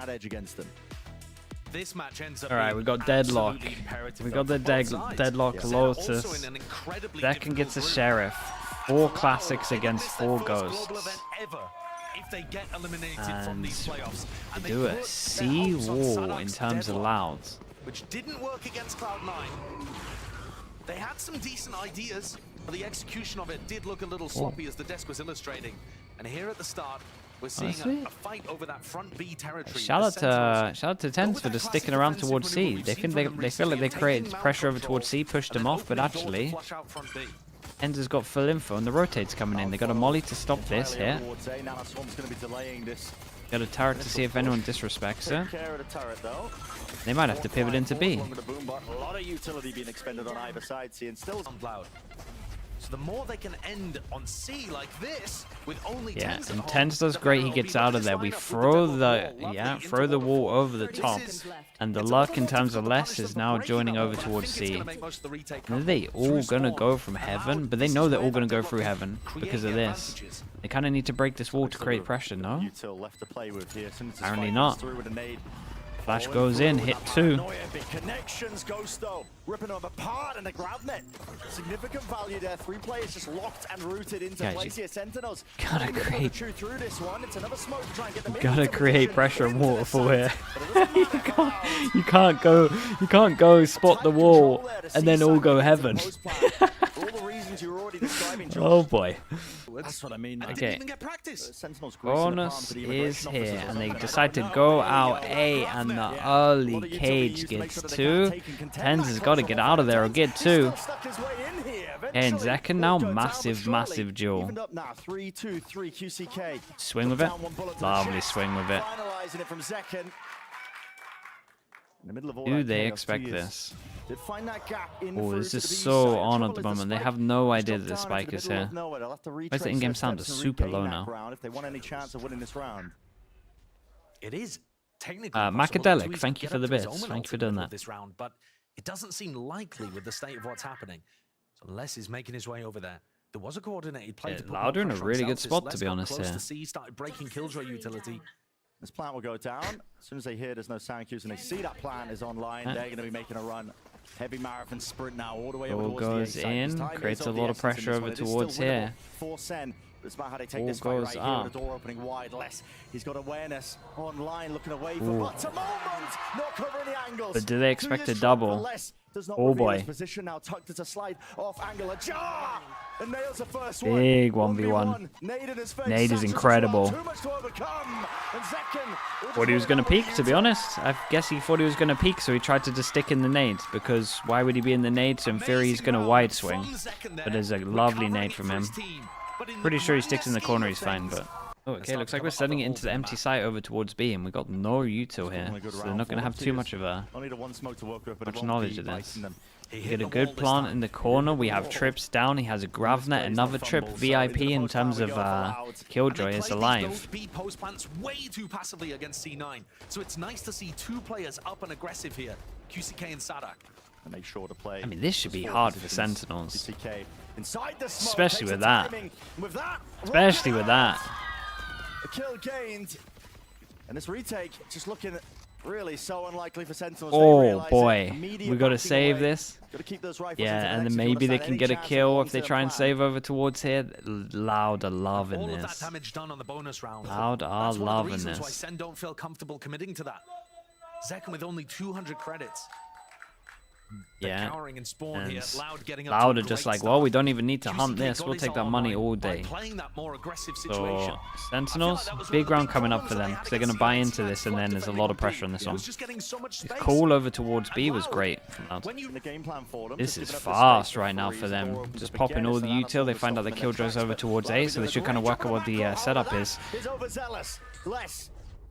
that edge against them. This match ends up Alright, we got Deadlock. We got the Deadlock Lotus. Second gets a Sheriff. 4 classics against 4 ghosts. And we do a sea war in terms of Louds. Which didn't work against Cloud9. They had some decent ideas, but the execution of it did look a little sloppy as the desk was illustrating. And here at the start, we're seeing a fight over that front B territory. Shout out to Tens for just sticking around towards C. They feel like they created pressure over towards C, pushed them off, but actually Tens has got full info and the rotate's coming in. They got a molly to stop this here. Got a turret to see if anyone disrespects her. They might have to pivot into B. A lot of utility being expended on either side, seeing still Cloud. So the more they can end on C like this, with only Tens and Tens does great. He gets out of there. We throw the wall over the top, and the luck in terms of Les is now joining over towards C. Are they all gonna go from heaven? But they know they're all gonna go through heaven because of this. They kind of need to break this wall to create pressure, no? Apparently not. Flash goes in, hit 2. Connections, Ghost though, ripping them apart and the grab net. Significant value there. 3 players just locked and rooted into place here. Sentinels gotta create through this one. It's another smoke to try and get them gotta create pressure and waterfall here. you can't go spot the wall and then all go heaven. Oh boy. That's what I mean. Okay. Bonus is here, and they decide to go out A, and the early cage gets 2. Tens has got to get out of there or get 2. And Zekken now massive duel. Swing with it. Lovely swing with it. Do they expect this? Oh, this is so on at the moment. They have no idea that the spike is here. Where's the in-game sound? It's super low now. It is technically Macadelic, thank you for the bits. Thank you for doing that. This round, but it doesn't seem likely with the state of what's happening. So Les is making his way over there. There was a coordinated play. Louder in a really good spot, to be honest here. Started breaking Killjoy utility. This plant will go down. As soon as they hear there's no sound cues and they see that plant is online, they're going to be making a run. Heavy marathon sprint now all the way over goes the in, creates a lot of pressure over towards here. For Sen. It's about how they take this fight right here, the door opening wide. Less. He's got awareness online, looking away for but a moment, not covering the angles. But do they expect a double? Oh boy. Position now tucked at a slide off angle. A jar! And nails the first one. Big 1v1. Nade is incredible. Thought he was going to peek, to be honest. I guess he thought he was going to peek, so he tried to just stick in the nade. Because why would he be in the nade? So in theory, he's going to wide swing. But there's a lovely nade from him. Pretty sure he sticks in the corner, he's fine, but... Oh, okay, looks like we're sending it into the empty site over towards B, and we got no util here. So they're not going to have too much of much knowledge of this. We get a good plant in the corner. We have trips down. He has a Gravnet, another trip VIP in terms of Killjoy is alive. Post plants way too passively against C9. So it's nice to see 2 players up and aggressive here. QCK and Sadak. Make sure to play. I mean, this should be hard for Sentinels. Especially with that. Especially with that. A kill gained. And this retake just looking really so unlikely for Sentinels. Oh boy, we got to save this. Yeah, and then maybe they can get a kill if they try and save over towards here. Loud are loving this. Loud are loving this. Why Sen don't feel comfortable committing to that. Zekken with only 200 credits. Yeah, and Loud are just like, well, we don't even need to hunt this. We'll take that money all day. So, Sentinels, big round coming up for them because they're going to buy into this, and then there's a lot of pressure on this one. The call over towards B was great from Loud. This is fast right now for them. Just popping all the util. They find out the Killjoy's over towards A, so they should kind of work out what the setup is.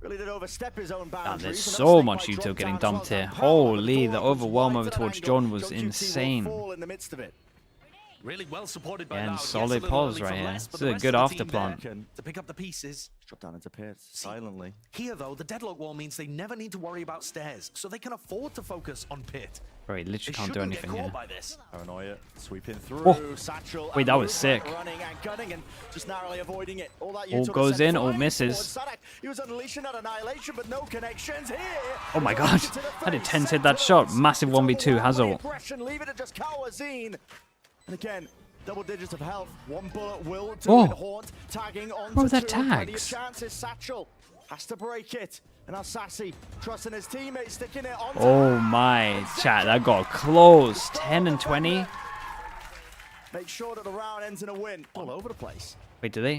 And there's so much util getting dumped here. Holy, the overwhelm over towards John was insane. Really well supported by And Loud. solid pause right here. This is a good afterplant. To pick up the pieces. Drop down into pit silently. Here, though, the deadlock wall means they never need to worry about stairs, so they can afford to focus on pit. Bro, he literally They can't do shouldn't anything get here. caught by this. Paranoia sweeping through. Oh. Satchel. Wait, that was movement, sick. Running and gunning and just narrowly avoiding it. All that All goes in, all misses. He was unleashing that annihilation, but no connections here. Oh my god. How did Tens hit that shot? Massive 1v2, has ult. Leave it to just Kawazine. And again, double digits of health. One bullet will do Oh. it. Haunt tagging on. Bro, that Plenty of tags. chances. Satchel has to break it. And now Sassy trusting his teammates, sticking it on. Oh my chat, that got close. 10 and 20. Make sure that the round ends in a win. All over the place. Wait, do they?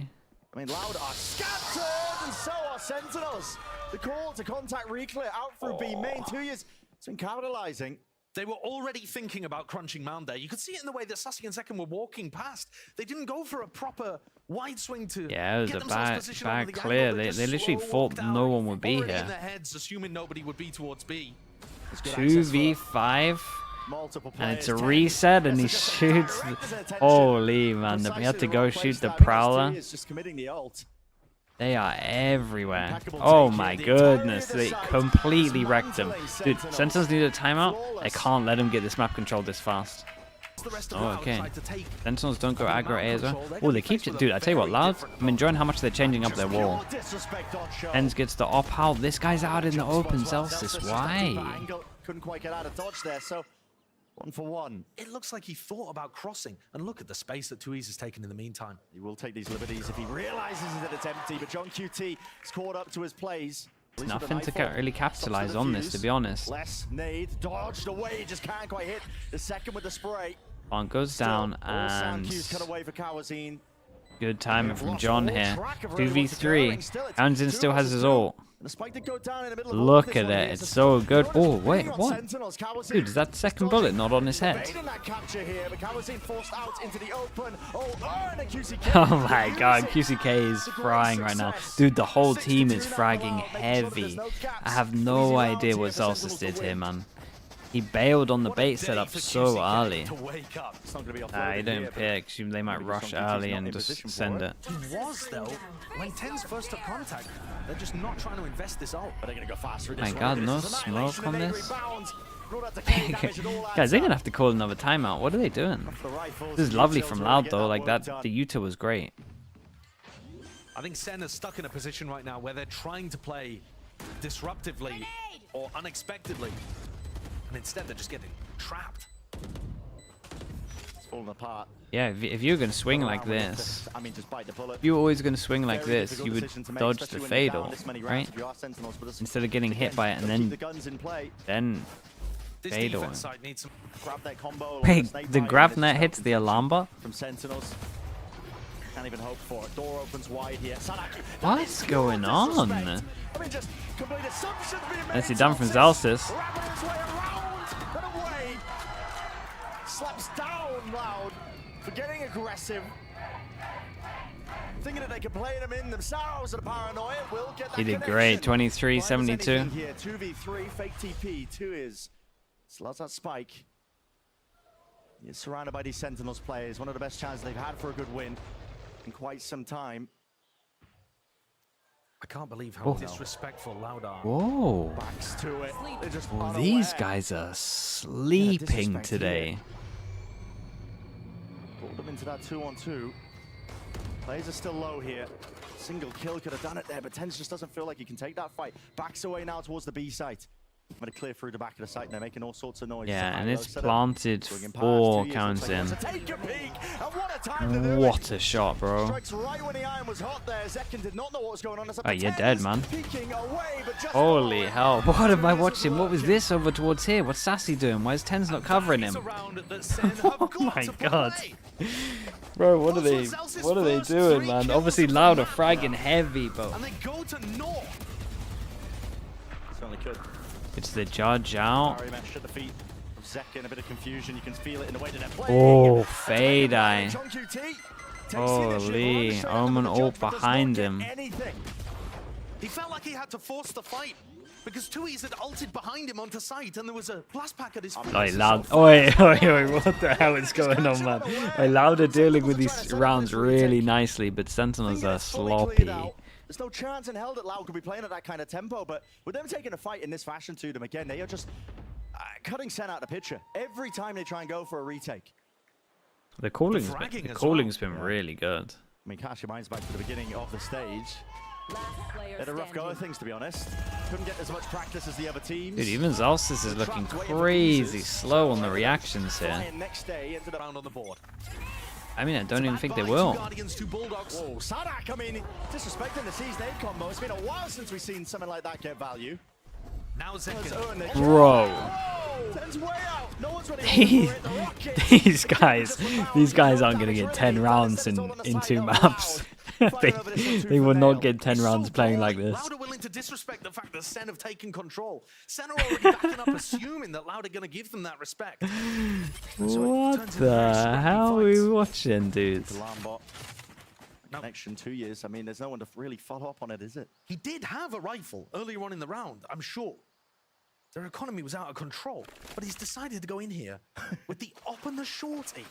I mean, Loud are scattered, and so are Sentinels. The call to contact Reclear out through B main. 2 years. It's been capitalizing. They were already thinking about crunching Mound there. You could see it in the way that Sassy and Zekken were walking past. They didn't go for a proper wide swing to Yeah, it was get a themselves bad positioned over the clear. angle. They just literally slow thought walked out, no one would be already here. in their heads, assuming nobody would be towards B. 2v5. Multiple And it's players, a 10. reset, and he This is just shoots. director's attention. Holy man, we Precisely had to the go wrong shoot place the now, because Prowler. T is just committing the ult. They are everywhere. Impeccable Oh take my here. The goodness, entirety they of the site completely is wrecked them. mantling Dude, Sentinels need a timeout. They Flawless. can't let him get this map control this fast. The rest of Oh, Loud okay. tried to take Sentinels don't go aggro A as well. control. They're Oh, gonna they be keep faced it. with Dude, a I tell you what, very Loud, different I'm enjoying how much they're changing up their wall. Pure disrespect on show. Ends gets the op out. This guy's out in the open. Zelsis, just a deeper why? angle. Couldn't quite get out of dodge there, so 1 for 1. It looks like he thought about crossing, and look at the space that 2E's has taken in the meantime. He will take these liberties if he realizes that it's empty, but John QT is caught up to his plays. There's nothing to really capitalize on this, to be honest. Less nade, dodged away, just can't quite hit. The second with the spray. Plant goes down, All sound and cues cut away for Kawazine. good timing from John here. 2v3. Houndzin still has his ult. And the spike did go down in the middle of Look this at one it, here. it's so good. Oh, Notice wait, on what? Sentinels, Kawazine Dude, is that second bullet not on his head? evading that capture here, but Kawazine forced out into the open. And a QCK. Oh my god, QCK is frying right now. Dude, the whole team is fragging heavy. I have no idea what Zelsis did here, man. He bailed on the bait setup so early. Nah, he didn't pick. They might rush early and just send it. He was, though, when Tens first took contact. They're just not trying to invest this ult. But they're gonna go faster. My god, no smoke on this? Guys, they're gonna have to call another timeout. What are they doing? This is lovely from Loud though, like that, the Utah was great. I think Sen is stuck in a position right now where they're trying to play disruptively or unexpectedly. And instead they're just getting trapped. It's falling apart. Yeah, if you're gonna swing like this, I mean, just bite the bullet. if you're always gonna swing like Very this, difficult you would decision to make, dodge the especially when you're down fatal, this many rounds. right? If you are Sentinels, but Instead of getting hit by it and gotta keep then the guns in play. This Fatal. defense side needs some. Grab that combo. Wait, the grab net hits the alarm bar? From Sentinels. Can't even hope for it. Door opens wide here. Sanaki. What's going on? I mean, just complete assumptions being made. That's it done from Zelsis. Rabbit his way around and away. Slaps down Loud for getting aggressive. Thinking that they can play them in themselves, and Paranoia will get that He did connection. great, Blind as 23-72. anything here, 2v3, fake TP, 2 is. Still has that spike. He's surrounded by these Sentinels players, one of the best chances they've had for a good win in quite some time. I can't believe how disrespectful Loud are. Whoa. Backs to it. They're just Oh, unaware. these guys are sleeping disrespect today. Pulled them into that 2-on-2. Players are still low here. Single kill could have done it there, but Tens just doesn't feel like he can take that fight. Backs away now towards the B site. I'm going to clear through the back of the site, and they're making all sorts of noise. Yeah, and it's Set up. planted Swinging past, 4 2 years, counts looks like in. he wants to take a peek, and what a time to do What it. a shot, bro. Strikes right when the iron was hot there. Zekken did not know what was going on. Oh, you're dead, man. Peeking away, but just Holy away. hell. What am I watching? What was this over towards here? What's Sassy doing? Why is Tens not covering him? Oh my god. Bro, what are they doing, man? Obviously Loud are fragging heavy, but And they go to North. Certainly could. it's the judge out. Barry mesh at the feet of Zekken. A bit of confusion. You can feel it in the way that they're playing. Oh, fade eye. John QT takes the Holy, initiative. Omen The ult judge does not behind get him. anything. He felt like he had to force the fight. because Tui's had ulted behind him onto site, and there was a blast pack at his feet. Oi, Loud. Oi, what the hell is going on, man? Oi, Loud are dealing with these rounds really nicely, but Sentinels are sloppy. There's no chance in hell that Loud could be playing at that kind of tempo, but with them taking a fight in this fashion to them again, they are just cutting Sen out of the picture every time they try and go for a retake. The calling's been really good. I mean, cast your minds back to the beginning of the stage. They had a rough go of things, to be honest. Couldn't get as much practice as the other teams. Dude, even Zalsis is looking crazy slow on the reactions here. Next day into the round on the board. I mean, I don't even think they will. Whoa, Sadak, I mean, disrespecting the Season 8 combo. It's been a while since we've seen something like that get value. Now Bro. No one's ready these guys aren't going to get 10 rounds in 2 maps. they will not get 10 rounds playing like this. Loud are willing to disrespect the fact that Sen have taken control. Sen are already backing up, assuming that Loud are going to give them that respect. What the hell are we watching, dudes? Connection 2 years. I mean, there's no one to really follow up on it, is it? He did have a rifle earlier on in the round, I'm sure. Their economy was out of control, but he's decided to go in here with the op and the shorty.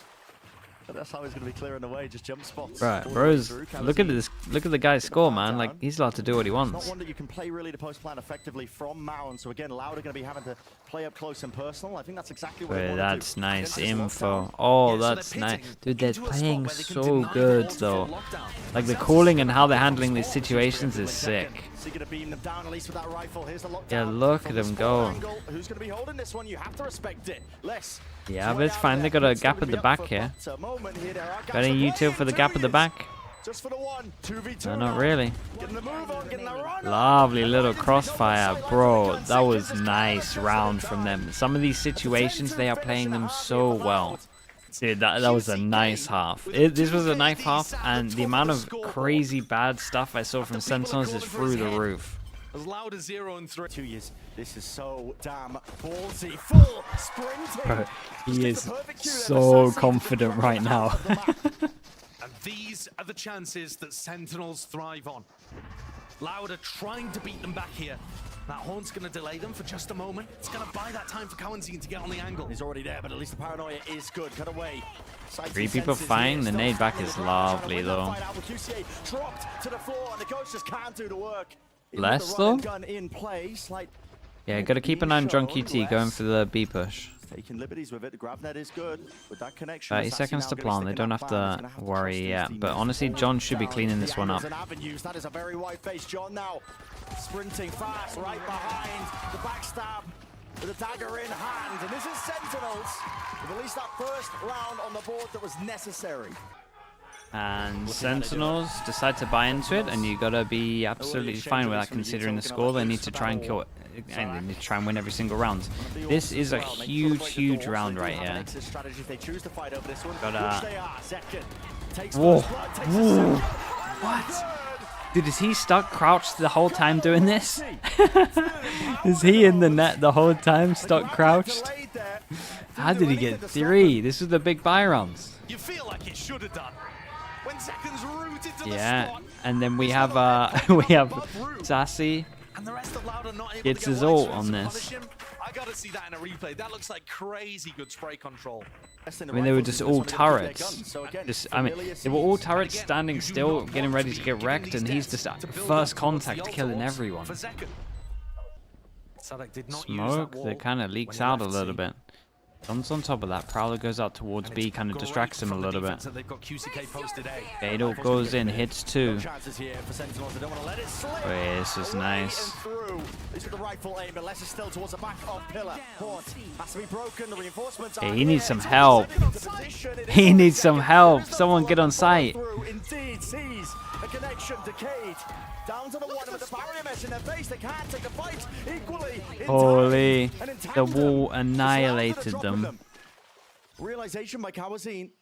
But that's how he's going to be clearing the way, just jump spots. Right, bros, look at this. Look at the guy's score, man. Like, he's allowed to do what he wants. Not one that you can play really the post plan effectively from Mao. So again, Loud are going to be having to play up close and personal. I think that's exactly what Wait, that's nice info. Oh, that's nice. Dude, they're playing so good, though. Like, the calling and how they're handling these situations is sick. Yeah, look at them go. Who's going to be holding this one? You have to respect it. Yeah, but it's fine. They got a gap at the back here. Got any util for the gap at the back? No, not really. Lovely little crossfire, bro. That was nice round from them. Some of these situations, they are playing them so well. Dude, that was a nice half. This was a nice half, and the amount of crazy bad stuff I saw from Sentinels is through the roof. As Loud as 0 and 3. 2 years. This is so damn ballsy. Full sprinting. Bro, he is so confident right now. And these are the chances that Sentinels thrive on. Loud are trying to beat them back here. That horn's going to delay them for just a moment. It's going to buy that time for Cowanzine to get on the angle. He's already there, but at least the paranoia is good. Cut away. 3 people fine. The nade back is lovely, though. Dropped to the floor, and the coach just can't do the work. Less, though? Yeah, got to keep an eye on John QT going for the B push. Taking liberties with it. The grab net is good. With that connection, 30 seconds to plant. They don't have to worry yet. But honestly, John should be cleaning this one up. That is a very wide face. John now sprinting fast right behind the backstab with a dagger in hand. And this is Sentinels with at least that first round on the board that was necessary. And Sentinels decide to buy into it, and you gotta be absolutely fine with that considering the score. They need to try and kill it, and they need to try and win every single round. This is a huge round right here. Gotta... Whoa. Whoa. What? Dude, is he stuck crouched the whole time doing this? Is he in the net the whole time stuck crouched? How did he get 3? This is the big buy rounds. You feel like it should have done. When seconds rooted to yeah, the spot, and then we have Sassy and the rest of Loud are not able gets to get his ult on this. I gotta see that in a replay. That looks like crazy good spray control. I mean, they were just all turrets. I mean, they were all turrets standing still, getting ready to get wrecked, and he's just at first contact killing everyone. Smoke that kind of leaks out a little bit. John's on top of that. Prowler goes out towards B, kind of distracts him a little bit. Gado goes in, hits 2. Wait, this is nice. Hey, he needs some help. He needs some help. Someone get on site. A connection decayed. Down to the one with the barrier mesh in their face. They can't take the fight equally. Holy, the wall annihilated them. Realization by Cowanzine.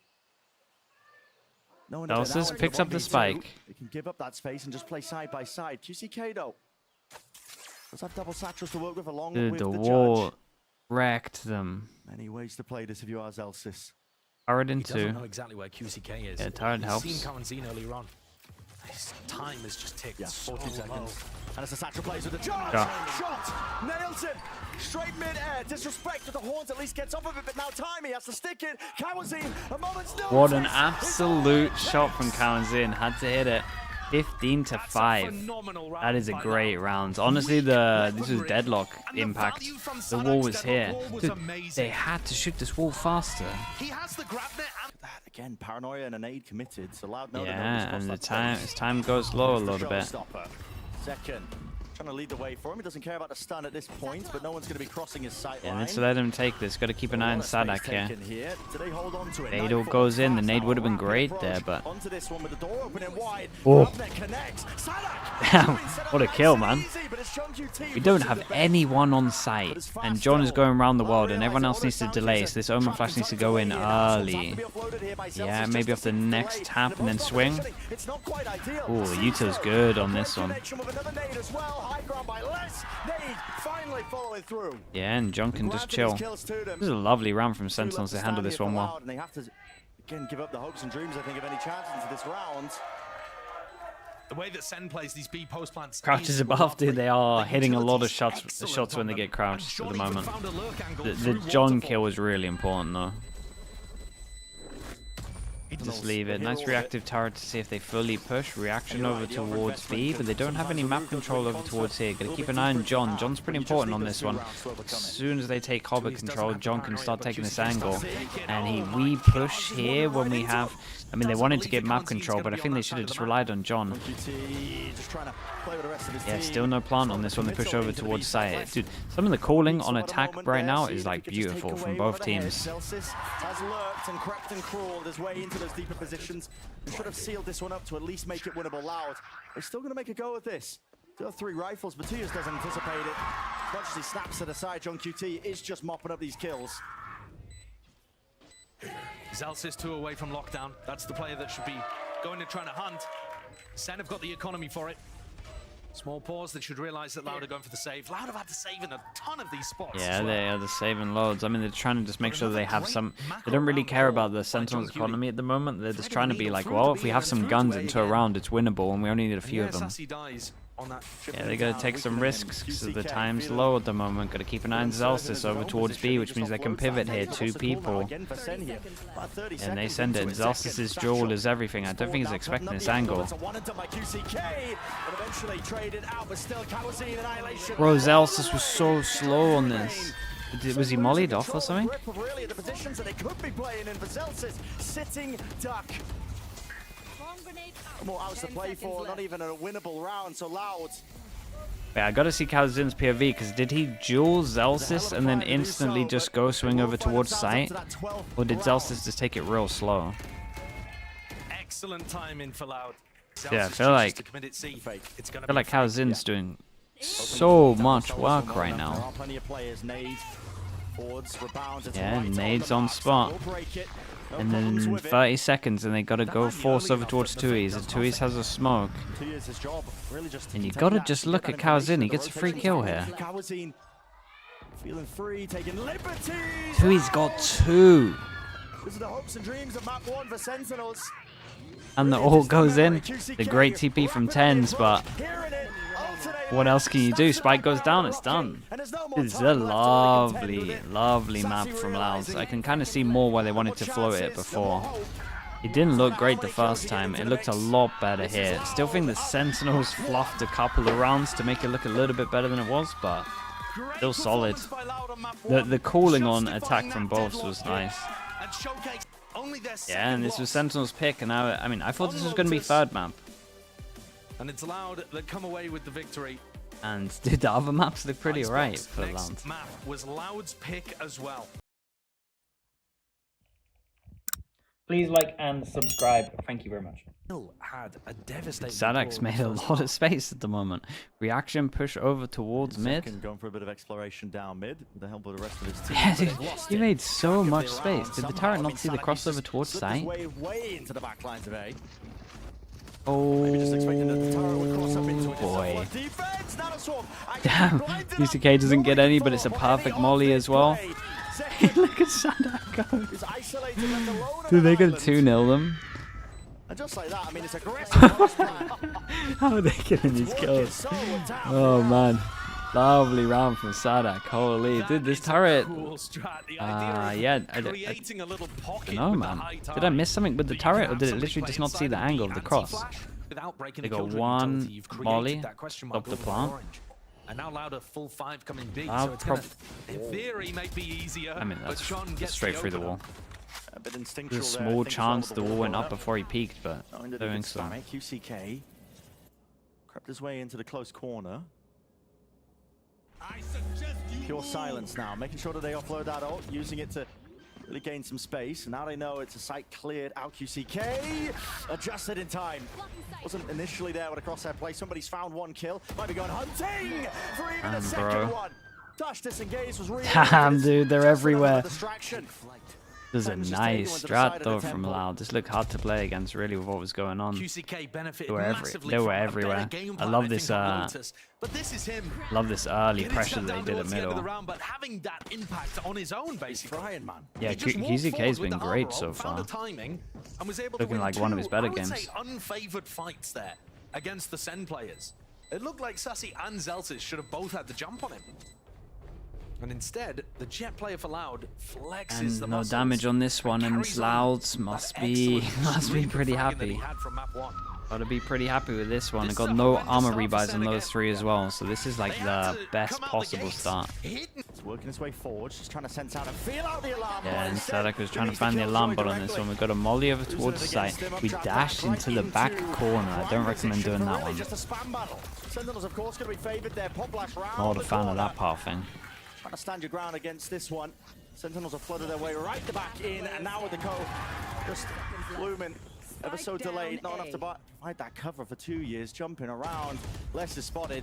Elsis picks up the spike. They can give up that space and just play side by side. QCK though does have double satchels to work with along with the wall judge. Wrecked them. Many ways to play this if you are Elsis. Turret in 2. He doesn't know exactly where QCK is. Yeah, turret helps. He's seen Cowanzine earlier on. His time has just ticked. Yeah, 40 seconds. And as the satchel plays with the charge. Yeah. Shot. straight mid-air. Disrespect to the horns at least gets off of it, but now Timey has to stick it. Kawazin, a moment's notice. What an absolute shot from Kawazin. Had to hit it. 15-5. That is a great round. Honestly, this was deadlock impact. The wall was here. Dude, they had to shoot this wall faster. He has the grab net and That again, paranoia and an aid committed. So Loud know Yeah, and the time goes low a little bit. Second, trying to lead the way for him. He doesn't care about the stun at this point, but no one's going to be crossing his sight line. Yeah, let's let him take this. Got to keep an eye on Sadak here. Do they hold on to it? Nade all goes in. The nade would have been great there, but onto this one with the door open and wide. oh, Connects. what a kill, man! We don't have anyone on site, and John is going around the world, and everyone else needs to delay. So this Omen Flash needs to go in early. Yeah, maybe off the next tap and then swing. Oh, Yuto's good on this one. Yeah, and John can just chill. This is a lovely round from Sentinels to handle this one well. They have to again give up the hopes and dreams, I think, of any chance into this round. the way that Sen plays these B post plants. Crouches above, dude. They are hitting a lot of shots when they get crouched at the moment. The John kill was really important though. Just leave it. Nice reactive turret to see if they fully push. Reaction over towards B, but they don't have any map control over towards here. Gotta keep an eye on John. John's pretty important on this one. As soon as they take Hobbit control, John can start taking this angle. And we push here when we have... I mean, they wanted to get map control, but I think they should have just relied on John. Yeah, still no plant on this one. They push over towards site. Dude, some of the calling on attack right now is like beautiful from both teams. Has lurked and crept and crawled his way into those deeper positions. They should have sealed this one up to at least make it winnable. Loud. They're still going to make a go at this. Still have 3 rifles, but Tias doesn't anticipate it. As much as he snaps it aside, John QT is just mopping up these kills. Zelsis 2 away from lockdown. That's the player that should be going and trying to hunt. Sen have got the economy for it. Small pause, they should realize that Loud are going for the save. Loud have had to save in a ton of these spots. Yeah, they are saving loads. I mean, they're trying to just make sure they have some... They don't really care about the Sentinels economy at the moment. They're just trying to be like, well, if we have some guns into a round, it's winnable, and we only need a few of them. Yeah, they gotta take some risks because the time's low at the moment. Gotta keep an eye on Zelsis over towards B, which means they can pivot here. 2 people. And they send it. Zelsis' duel is everything. I don't think he's expecting this angle. Bro, Zelsis was so slow on this. Was he mollied off or something? More hours to play for, not even a winnable round, so Loud. Yeah, I gotta see Kazin's POV, because did he duel Zelsis and then instantly just go swing over towards site? Or did Zelsis just take it real slow? Excellent timing for Loud. Yeah, I feel like Kazin's doing so much work right now. Yeah, nades on spot. And then 30 seconds and they gotta go force over towards Tui's, and Tui's has a smoke. And you gotta just look at Kawazin, he gets a free kill here. Tui's got 2. And the ult goes in. The great TP from TENS, but what else can you do? Spike goes down, it's done. This is a lovely, lovely map from Loud. I can kind of see more why they wanted to float it before. It didn't look great the first time. It looked a lot better here. Still think the Sentinels fluffed a couple of rounds to make it look a little bit better than it was, but still solid. The calling on attack from both was nice. Yeah, and this was Sentinel's pick, and I mean, I thought this was going to be third map. And it's Loud that come away with the victory. And dude, the other maps look pretty right for Loud. Next map was Loud's pick as well. Please like and subscribe. Thank you very much. Had a devastating Sadak's made a lot of space at the moment. Reaction push over towards mid. Going for a bit of exploration down mid with the help of the rest of his team. Yeah, dude, he made so much space. Did the turret not see the crossover towards site? Way into the back lines of A. Oh boy. Damn, VCT doesn't get any, but it's a perfect molly as well. Look at Sadak go. Dude, they could 2-0 them. And just like that, I mean, it's aggressive. How are they getting these kills? Oh man. Lovely round from Sadak. Holy, dude, this turret. Cool strat. The Yeah, idea of creating a little pocket no, with the man. high Did I tide, miss something with the so you turret, can or did it absolutely literally play just not see inside the angle of the cross? anti-flash without breaking They the got kill one utility. You've created molly that question mark up the over plant. orange. And now Loud a full 5 coming B, I'll so it's gonna, in theory, might be easier. I mean, but that's Sean gets straight through the opener. wall. A bit instinctual There's a there, small thinks chance all the the wall went ball up before he peaked, but Not into the doing big so. spam, QCK crept his way into the close corner. Pure silence now, making sure that they offload that ult, using it to really gain some space. And now they know it's a site cleared out. QCK adjusted in time. Wasn't initially there with a crosshair play. Somebody's found one kill. Might be going hunting for even a second one. Dash disengage was really Damn, dude, they're just another everywhere. distraction. There's a Fens just nice taking one to the side strat of though the from temple. Loud. This looked hard to play against really with what was going on. QCK benefited They were massively they were from a better everywhere. game I plan, love think, this on Lotus. But this is him. love this early It didn't pressure come that down they did at towards the end of the middle. round, but having that impact on his own, basically. Trying, man. Yeah, He just walked QZK's forward been with the great armor so on, found far. the timing, and was able Looking to win like one of his better I would games. say unfavored fights there against the Sen players. It looked like Sassy and Zeltis should have both had the jump on him. And instead, the Jet player for Loud flexes And the no muscles damage on this one, and carries on Louds that must be excellent pretty fragging that he happy. had from map 1. Gotta be pretty happy with this one. I This got is a no horrendous armor start for rebuys on Sen those again. 3 as well, so this is like They had the to best come out the possible gates start. hidden. He's working his way forward, just trying to sense out and feel out the alarm. Yeah, button. and Instead, Sadak was trying to release find the killjoy alarm bot on this directly. one. We got a molly over Losing towards it the against site. him, up We trap dashed back into right the back into corner. I don't prime recommend position doing for that really one. Just a spam battle. Sentinels, of course, going to be favored there. Pop blast round Not a the fan of corner. that path thing. Trying to stand your ground against this one. Sentinels have flooded their way right the back in, and now with the cove just blooming. Ever so delayed, not enough to fight that cover for 2 years, jumping around. Less is spotted.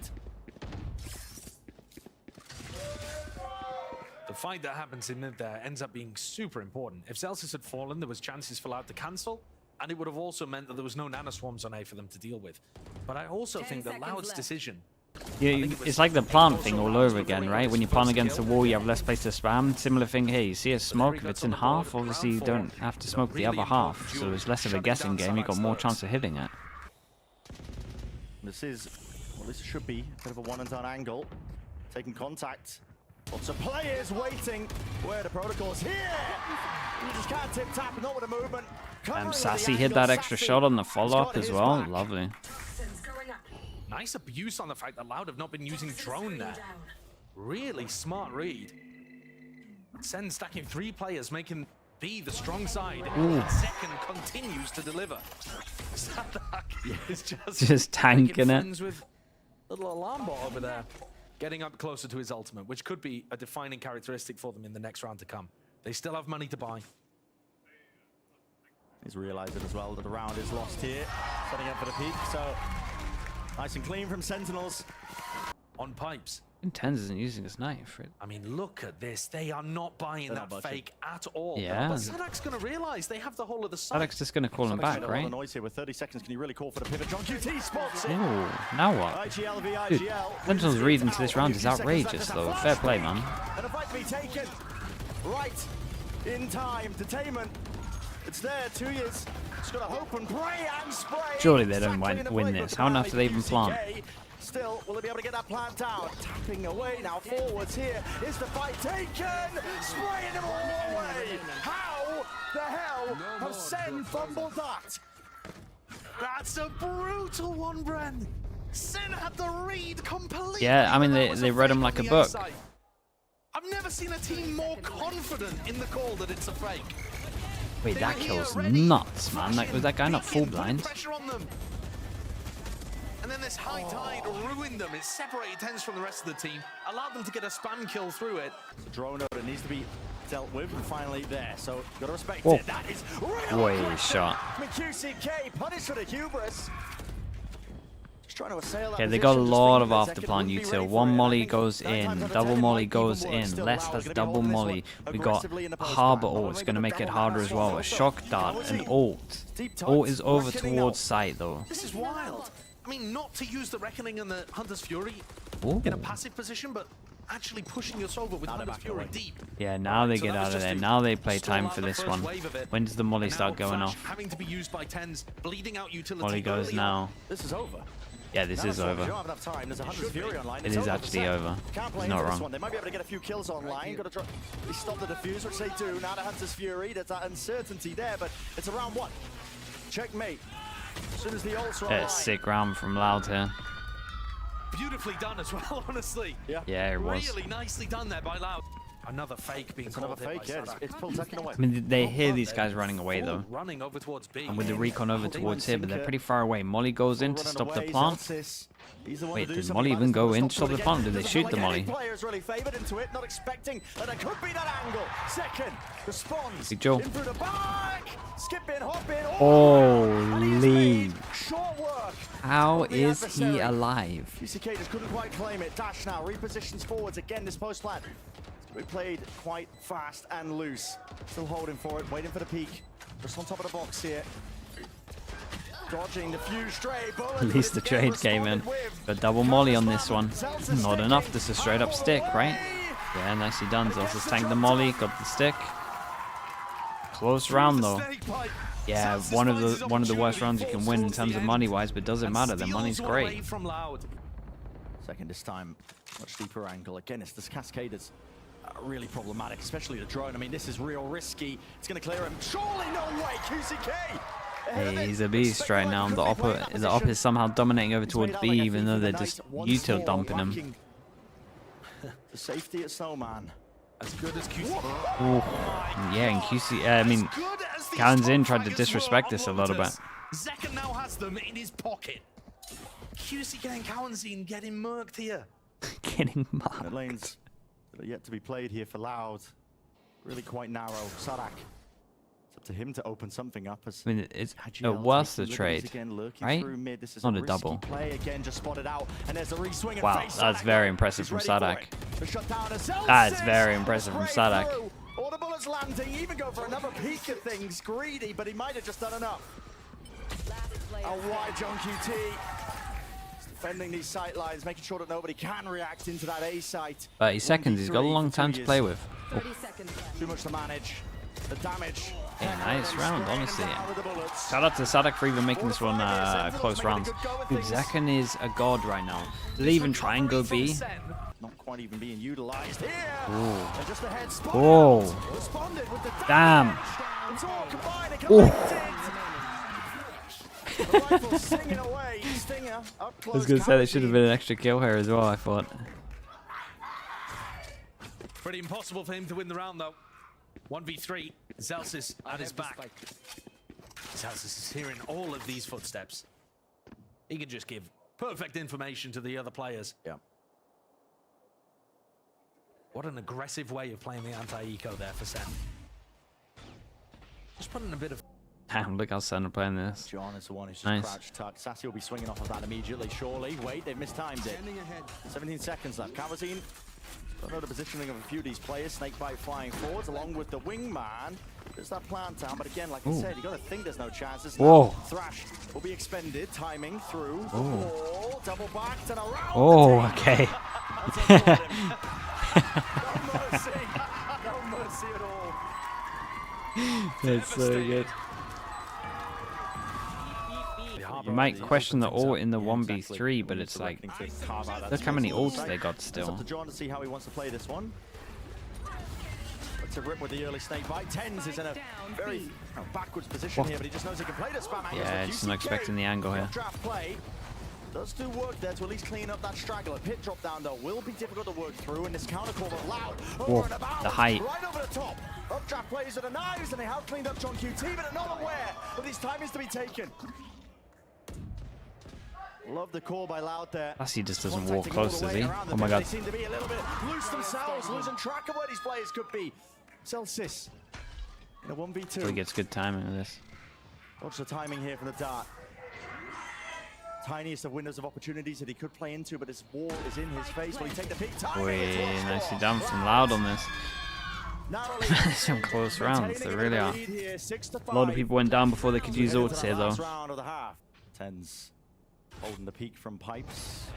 The fight that happens in mid there ends up being super important. If Zelsis had fallen, there was chances for Loud to cancel, and it would have also meant that there was no nanoswarms on A for them to deal with. But I also think that Loud's decision... Yeah, it's like the plant thing all over again, right? When you plant against the wall, you have less place to spam. Similar thing here. You see a smoke, if it's in half, obviously you don't have to smoke the other half. So it's less of a guessing game. You got more chance of hitting it. This is, well, this should be a bit of a one and done angle. Taking contact. Lots of players waiting. Where the protocol's here. You just can't tip tap, not with a movement. Sassy hit that extra shot on the follow-up as well. Lovely. Nice abuse on the fact that Loud have not been using drone there. Really smart read. Sen stacking 3 players, making B the strong side. Second continues to deliver. Sadak is Just tanking making it. friends with little alarm bot over there. Getting up closer to his ultimate, which could be a defining characteristic for them in the next round to come. They still have money to buy. He's realized it as well that the round is lost here. Setting up for the peak, so nice and clean from Sentinels. On pipes. Intense isn't using his knife. I mean, look at this. They are not buying They're that not budging. fake at all. Yeah. But Sadak's going to realize they have the whole of the site. Sadak's just going to call him Sadak's back, made a lot right? of noise here with 30 seconds. Can you really call for the pivot? John QT spots it. Ooh, now what? IGL v Dude, IGL. Sentinel's read into this round is A few seconds outrageous, left though. in that Fair flash play, break. man. And a fight to be taken. Right in time. Detainment. It's there. 2 years. Just got to hope and pray and spray. Surely they don't Exactly in the win playbook this. How on earth do they even plant? QCK. Still, will they be able to get that plant down? Tapping away now forwards here. Is the fight taken? Spraying them all away. How the hell have Sen fumbled that? That's a brutal one, Bren. Sen had the read completely. Yeah, I mean, but that was they read fake him on like the a book. inside. I've never seen a team more confident in the call that it's a fake. Wait, They that were here kill's ready, nuts, man. Like, was that guy not full peeking, putting blind? pressure on them. And then this high tide ruined them. It separated TenZ from the rest of the team, allowed them to get a spam kill through it. The drone that needs to be dealt with, and finally there. So gotta respect Whoa. it. That is real Boy, aggression. shot. I mean, QCK punished for the hubris. Just trying to assail that Okay, they got a position, just lot of thinking after that second plant wouldn't be util. ready for One it. I molly think goes 9 in, times out of double 10 it molly might even goes work. in. Still, Less Loud has gonna be double holding this molly. one We got aggressively in the post harbor plan. ult. It's going to make it harder as well. A shock dart, an Also, ult. deep Ult tights, is over reckoning towards now. site, though. This is wild. I mean, not to use the Reckoning and the Hunter's Fury Ooh. in a passive position, but actually pushing us over with Now they're Hunter's backing Fury away. deep. Yeah, now they So get that was out of just there. to Now they play stall time out for the this first one. wave of it. When does the molly And now start going Flash off? having to be used by TenZ, bleeding out utility. Molly goes early now. This is over. Yeah, this is over. It is actually over. He's not wrong. They might be able to get a few kills online. Got to try. They stop the defuse, which they do. Now the Hunter's Fury. There's that uncertainty there, but it's a round one. Checkmate. As soon as the ults are online. Sick round from Loud here. Beautifully done as well, honestly. Yeah, it was. Really nicely done there by Loud. Another fake being called. Another fake, yeah. It's pulled second away. I mean, they hear these guys running away though. Running over towards B. And with the recon over towards here, but they're pretty far away. Molly goes in to stop the plant. Wait, did Molly even go in to stop the plant? Did they shoot the Molly? Players really favored into it, not expecting that there could be that angle. Second responds. Big Joe. In through the back. Skip in, hop in. Holy. Short work. How is he alive? VCT just couldn't quite claim it. Dash now, repositions forwards. Again, this post plant. We played quite fast and loose. Still holding for it, waiting for the peak. Just on top of the box here. Dodging the few stray bullets. At least the trade came in. But double Molly on this one. Not enough, just a straight up stick, right? Yeah, nicely done. Zelsis tanked the Molly, got the stick. Close round though. Yeah, one of the worst rounds you can win in terms of money wise, but doesn't matter, the money's great. Second this time, much deeper angle. Again, it's this Cascaders. Really problematic, especially the drone. I mean, this is real risky. It's going to clear him. Surely no way, QCK! Hey, he's a beast right now. The op is somehow dominating over towards B, even though they're just util dumping him. The safety at Snowman. As good as QC. Yeah, and QC, I mean, Kalen's in tried to disrespect this a little bit. Zekken now has them in his pocket. QC and Kalen's getting murked here. Getting marked. Lanes that are yet to be played here for Loud. Really quite narrow. Sadak. It's up to him to open something up. As I mean, it's worth the trade, right? Not a double. Play again, just spotted out, and there's a re-swing and wow, that's very impressive from Sadak. That is very impressive from Sadak. All the bullets landing, even go for another peek at things. Greedy, but he might have just done enough. Out wide, John QT. Defending these sight lines, making sure that nobody can react into that A site. 30 seconds, he's got a long time to play with. Oh. Too much to manage. The damage. Yeah, nice round, honestly. Shout out to Sadak for even making this one close rounds. Dude, Zekken is a god right now. Did they even try and go B? Not quite even being utilized here. Just the head damn. I was gonna say there should have been an extra kill here as well, I thought. Pretty impossible for him to win the round though. 1v3, Zelsis at his back. Zelsis is hearing all of these footsteps. He can just give perfect information to the other players. Yeah. What an aggressive way of playing the anti-eco there for Sen. Just putting a bit of... Damn, look how Sen are playing this. John is the one who's just crouched tucked. Sassy will be swinging off of that immediately, surely. Wait, they've mistimed it. 17 seconds left. Kavazine. Don't know the positioning of a few of these players. Snakebite flying forwards along with the wingman. There's that plant down, but again, like I said, you got to think there's no chances. Whoa. Thrash will be expended. Timing through the wall. Double backed and around. Oh, okay. No mercy. No mercy at all. That's so good. You might question the ult in the 1v3, but it's like, look how many ults they got still. It's up to John to see how he wants to play this one. Let's rip with the early snake bite. Tens is in a very backwards position here, but he just knows he can play the spam angles. Yeah, just not expecting the angle here. Draft play does do work there to at least clean up that straggler. Pit drop down though will be difficult to work through, and this counter call of Loud over and about. The height. Right over the top. Updraft plays with the knives, and they have cleaned up John QT, but are not aware of these timings to be taken. Love the call by Loud there. He just doesn't walk close, does he? Oh my god. They seem to be a little bit loose themselves, losing track of where these players could be. Celsius in a 1v2. So he gets good timing with this. Watch the timing here from the dart. Tiniest of windows of opportunities that he could play into, but his wall is in his face. Will he take the peak? Nicely done from Loud on this. Some close rounds, they really are. A lot of people went down before they could use ults here though. Tens holding the peak from Pipes.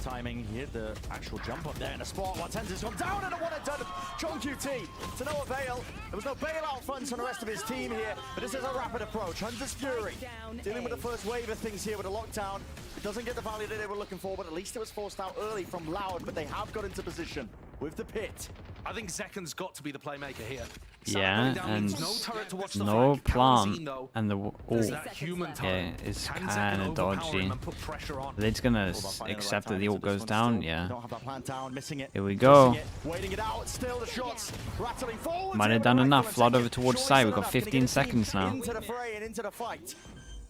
Timing here, the actual jump up there in the spot. One Tens has gone down and a one and done. John QT to no avail. There was no bailout funds from the rest of his team here, but this is a rapid approach. Hunter's Fury dealing with the first wave of things here with a lockdown. It doesn't get the value that they were looking for, but at least it was forced out early from Loud, but they have got into position with the pit. I think Zekan's got to be the playmaker here. Yeah, and no plant, and the yeah, it's kind of dodgy. They're just gonna accept that the ult goes down. Yeah. Here we go. Might have done enough. Flood over towards side. We've got 15 seconds now.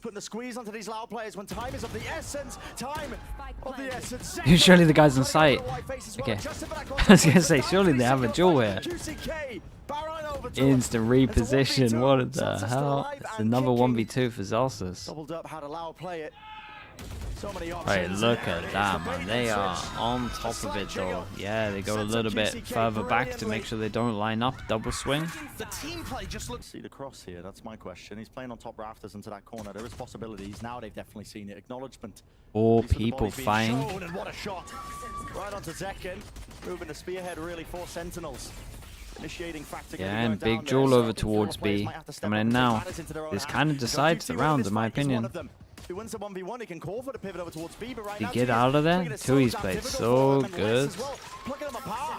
Putting the squeeze onto these Loud players when time is of the essence. Time of the essence. Surely the guy's on site. Okay. I was gonna say, surely they have a duel here. Instant reposition. What the hell? It's another 1v2 for Zelsus. Doubled up how to Loud play it. So many options. Right, look at that, man. They are on top of it, though. Yeah, they go a little bit further back to make sure they don't line up. Double swing. The team play just looks. See the cross here. That's my question. He's playing on top rafters into that corner. There is possibilities. Now they've definitely seen it. Acknowledgement. All people fighting. And what a shot. Right onto Zekan. Moving the spearhead really for Sentinels. Initiating factor. Yeah, and big duel over towards B. Coming in now. This kind of decides the round, in my opinion. He wins the 1v1, he can call for the pivot over towards B, but right You now, get out of there? Tui's played so good.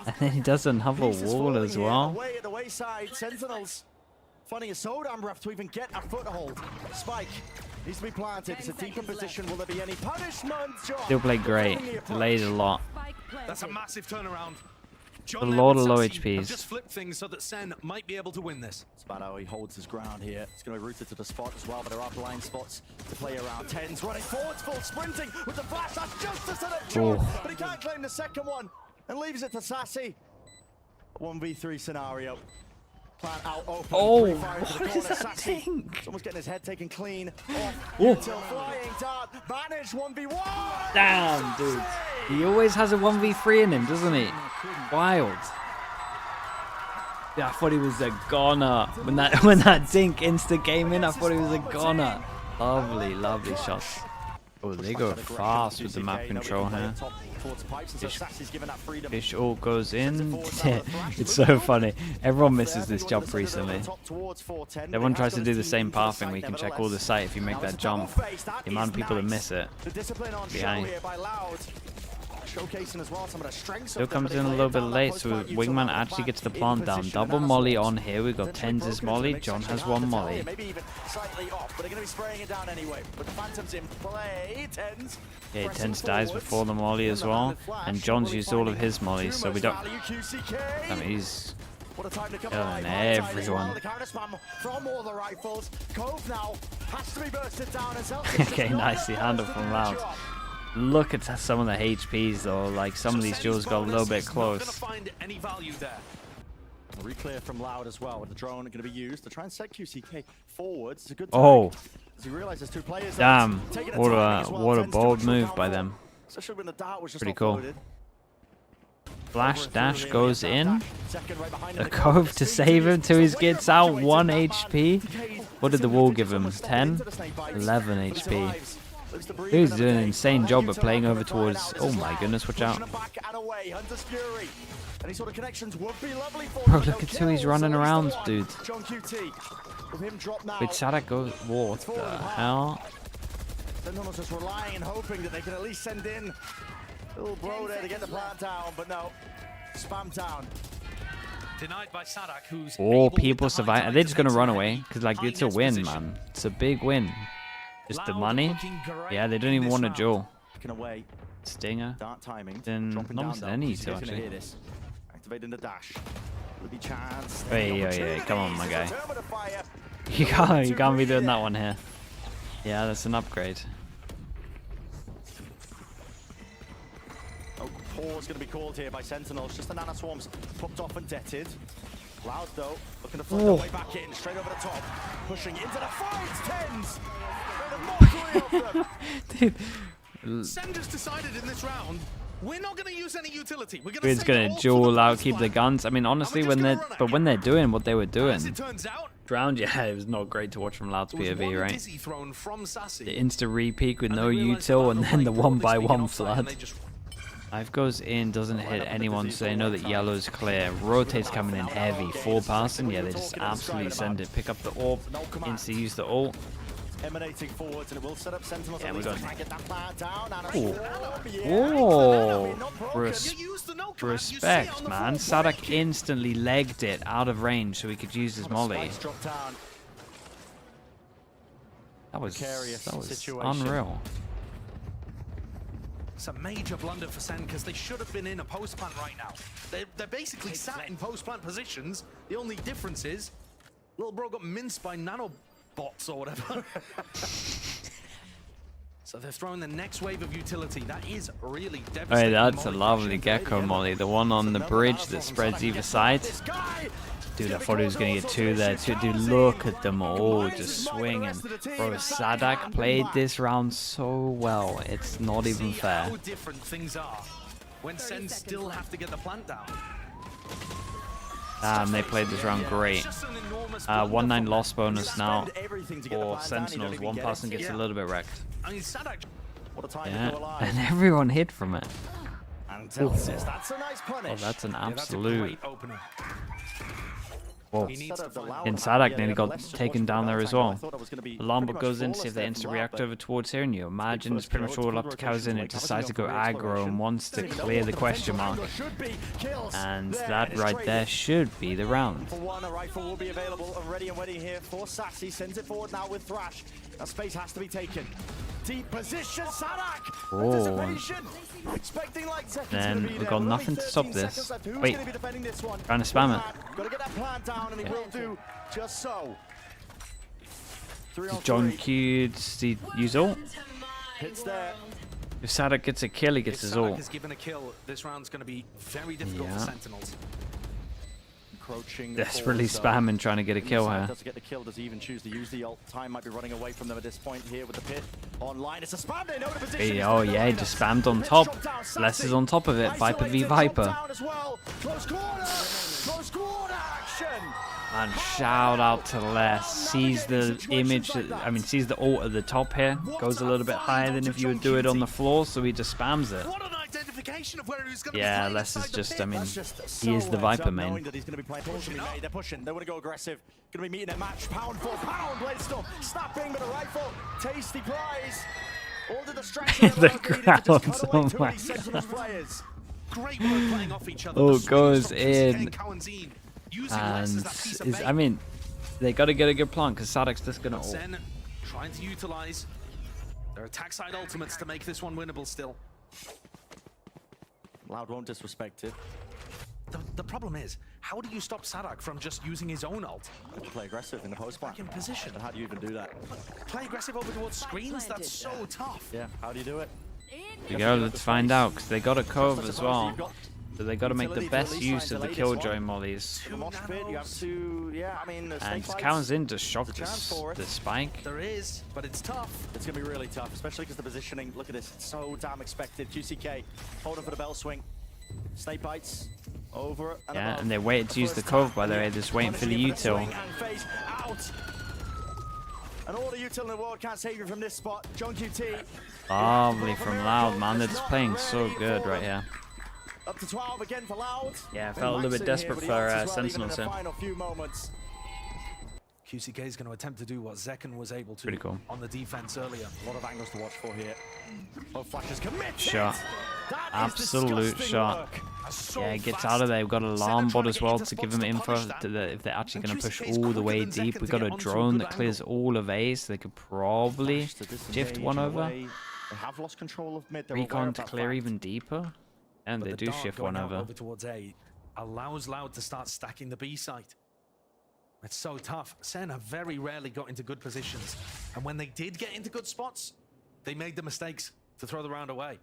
And then he does another wall as well. Away at the wayside, Sentinels finding it so damn rough to even get a foothold. Spike needs to be planted. It's a deeper position. Will there be any punishment? Still played great. Delayed a lot. That's a massive turnaround. A lot of low HPs. Just flip things so that Sen might be able to win this. It's about how he holds his ground here. It's going to be rooted to the spot as well, but there are blind spots to play around. Tens running forwards, full sprinting with the flash. That's just to set up John, but he can't claim the second one and leaves it to Sassy. 1v3 scenario. Plant out open. Oh, what is that thing? Someone's getting his head taken clean off until flying dart. Banish 1v1. Damn, dude. He always has a 1v3 in him, doesn't he? Wild. Yeah, I thought he was a goner. When that dink insta came in, I thought he was a goner. Lovely, lovely shots. Oh, they go fast with the map control here. Fish all goes in. It's so funny. Everyone misses this jump recently. Everyone tries to do the same pathing where you can check all the site if you make that jump. The amount of people that miss it. Behind. Still comes in a little bit late, so Wingman actually gets the plant down. Double molly on here. We got Tens' molly. John has one molly. Yeah, Tens dies before the molly as well, and John's used all of his mollies, so we don't. I mean, he's killing everyone. Okay, nicely handled from Loud. Look at some of the HPs though, like some of these duels got a little bit close. Reclear from Loud as well with the drone going to be used to try and set QCK forwards. It's a good oh, two players damn, what a bold move by them. Pretty cool. Flash dash goes in. A cove to save him till he gets out 1 HP. What did the wall give him? 10? 11 HP. He's doing an insane job of playing over towards. Oh my goodness, watch out. Bro, look at who he's running around, dude. Wait, Sadak goes. What the hell? Sentinels just relying and hoping that they can at least send in little bro there to get the plant down, but no. Spam down. Denied by Sadak, who's all people survive. Are they just gonna run away? Because like it's a win, man. It's a big win. Just the money. Yeah, they don't even want a duel. Stinger. Then not missing any to actually. Activating the dash. Hey, come on, my guy. You can't be doing that one here. Yeah, that's an upgrade. Oh, pause going to be called here by Sentinels. Just the Nana Swarms popped off and deaded. Loud though, looking to flood their way back in, straight over the top, pushing into the fight. Tens. Dude. Sen just decided in this round, we're not going to use any utility. We're just going to duel out, keep the guns. I mean, honestly, when they're doing what they were doing, round, yeah, it was not great to watch from Loud's POV, right? The insta re-peek with no util and then the 1x1 flood. Hive goes in, doesn't hit anyone, so they know that yellow's clear. Rotate's coming in heavy. 4 passing, yeah, they just absolutely send it. Pick up the orb, instantly use the ult. Emanating forwards, and it will set up Sentinels. Yeah, we got respect, man. Sadak instantly legged it out of range so he could use his molly. That was unreal. It's a major blunder for Sen because they should have been in a post plant right now. They're basically sat in post plant positions. The only difference is little bro got minced by nanobots or whatever. So they're throwing the next wave of utility. That is really devastating. Hey, that's a lovely gecko molly. The one on the bridge that spreads either side. Dude, I thought he was going to get 2 there too. Dude, look at them all just swinging. Bro, Sadak played this round so well. It's not even fair. How different things are when Sen still have to get the plant down. They played this round great. 1-9 loss bonus now for Sentinels. One person gets a little bit wrecked. I mean, Sadak. Yeah, and everyone hit from it. That's a nice punish. Oh, that's an Yeah, that's a absolute. great opener. Whoa. And Sadak nearly got taken down there as well. Alarm bot goes in, see if they instant react over towards here, and you imagine it's pretty much all up to Kazin. It decides to go aggro and wants to clear the question mark. And that right there should be the round. For one, a rifle will be available and ready and waiting here for Sassy. Sends it forward now with Thrash. That space has to be taken. Deep position, Sadak! Anticipation! Expecting like Then we've got nothing to stop this. Wait, trying to spam it. Gotta get that plan down, and he will do just so. John Q'd the use ult. Hits there. If Sadak gets a kill, he gets his ult. Is given a kill, this round's going to be very difficult for Sentinels. Desperately spamming, trying to get a kill here. Does get the kill? Does he even choose to use the ult? Time might be running away from them at this point here with the pit online. It's a spam. They know the position. Hey, oh yeah, he just spammed on top. Les is on top of it. Viper v Viper. Close quarter action. And shout out to Les. Sees the image, sees the ult at the top here. Goes a little bit higher than if you would do it on the floor, so he just spams it. Yeah, Les is just, he is the Viper main. They're pushing. They want to go aggressive. Going to be meeting a match pound for pound. Blade Storm snapping with a rifle. Tasty prize. All the distractions. The crowds. Oh my god. Great work playing off each other. Oh, goes in. And they got to get a good plan because Sadak's just going to ult. Sen trying to utilize their attack side ultimates to make this one winnable still. Loud won't disrespect it. The problem is, how do you stop Sadak from just using his own ult? Play aggressive in the post Back in position. And how do you even do that? Play aggressive over towards screens? That's so tough. Yeah, how do you do it? Here we go, let's find out, because they got a cove as well. So they got to make the best use of the killjoy mollies. And Cowan's in to shock the spike. There is, but it's tough. It's going to be really tough, especially because the positioning, look at this, it's so damn expected. QCK, holding for the bell swing. Snake bites, over and yeah, above. and they waited to use the cove, by the way, just waiting for the util. And all the util in the world can't save you from this spot. John QT. Lovely from Loud, man. They're just playing so good right here. Up to 12 again for Loud. Yeah, I felt a little bit desperate for Sentinels here. QCK is going to attempt to do what Zekken was able to on the defense earlier. A lot of angles to watch for here. Both flashes committed. Shot. Absolute shot. Yeah, it gets out of there. We've got an alarm bot as well to give them info if they're actually going to push all the way deep. We've got a drone that clears all of A, so they could probably shift one over. They have lost control of mid. Recon to clear even deeper. And they do shift one over. Towards A allows Loud to start stacking the B site. It's so tough. Sen have very rarely got into good positions. And when they did get into good spots, they made the mistakes to throw the round away.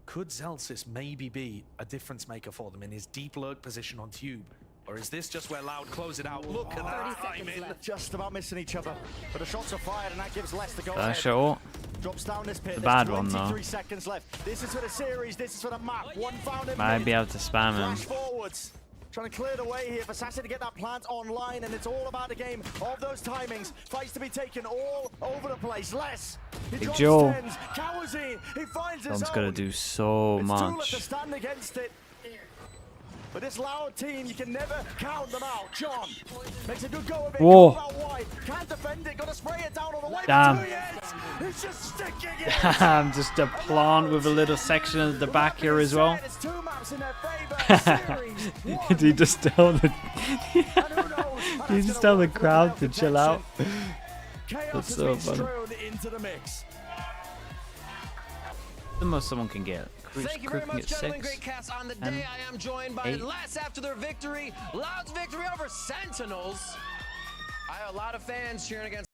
Could Zelsis maybe be a difference maker for them in his deep lurk position on Tube? Or is this just where Loud close it out? Look at that timing. Just about missing each other. But the shots are fired and that gives less to go. Sure. Drops down this pit. The bad one though. 3 seconds left. This is for the series. This is for the map. One found in might be able to spam him. Forwards. Trying to clear the way here for Sasha to get that plant online, and it's all about a game of those timings. Fights to be taken all over the place. Less. He Big drops Joe. tens. Kawazine, he finds his Don's own. gonna do so It's too late much. to stand against it. But this Loud team, you can never count them out. John makes a good go of it. Whoa. Goes out wide. Can't defend it. Got to spray it down on the way. Damn. He's just sticking it. Just a plant with a little section at the back here as well. It's 2 maps in their favor. Series one. Did he just tell the And who knows how Did he that's just gonna tell the work crowd without to chill out? protection. Chaos That's has so been funny. strewn into the mix. The most someone can get. Thank you very Crew can much, get gentlemen. 6. Great cast on the and day. I am joined by 8. last after their victory, Loud's victory over Sentinels. I have a lot of fans cheering against.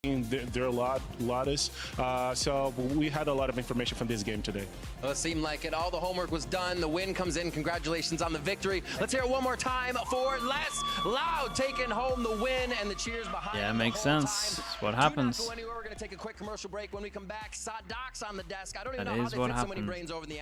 There are a lot is. So we had a lot of information from this game today. Well, it seemed like it. All the homework was done. The win comes in. Congratulations on the victory. Let's hear it one more time for Les Loud taking home the win and the cheers behind. Yeah, it him the makes whole sense. time. It's what Do not happens. go anywhere. We're going to take a quick commercial break. When we come back, Doc's on the desk. I don't even That know how is they what fit so many happened. brains over the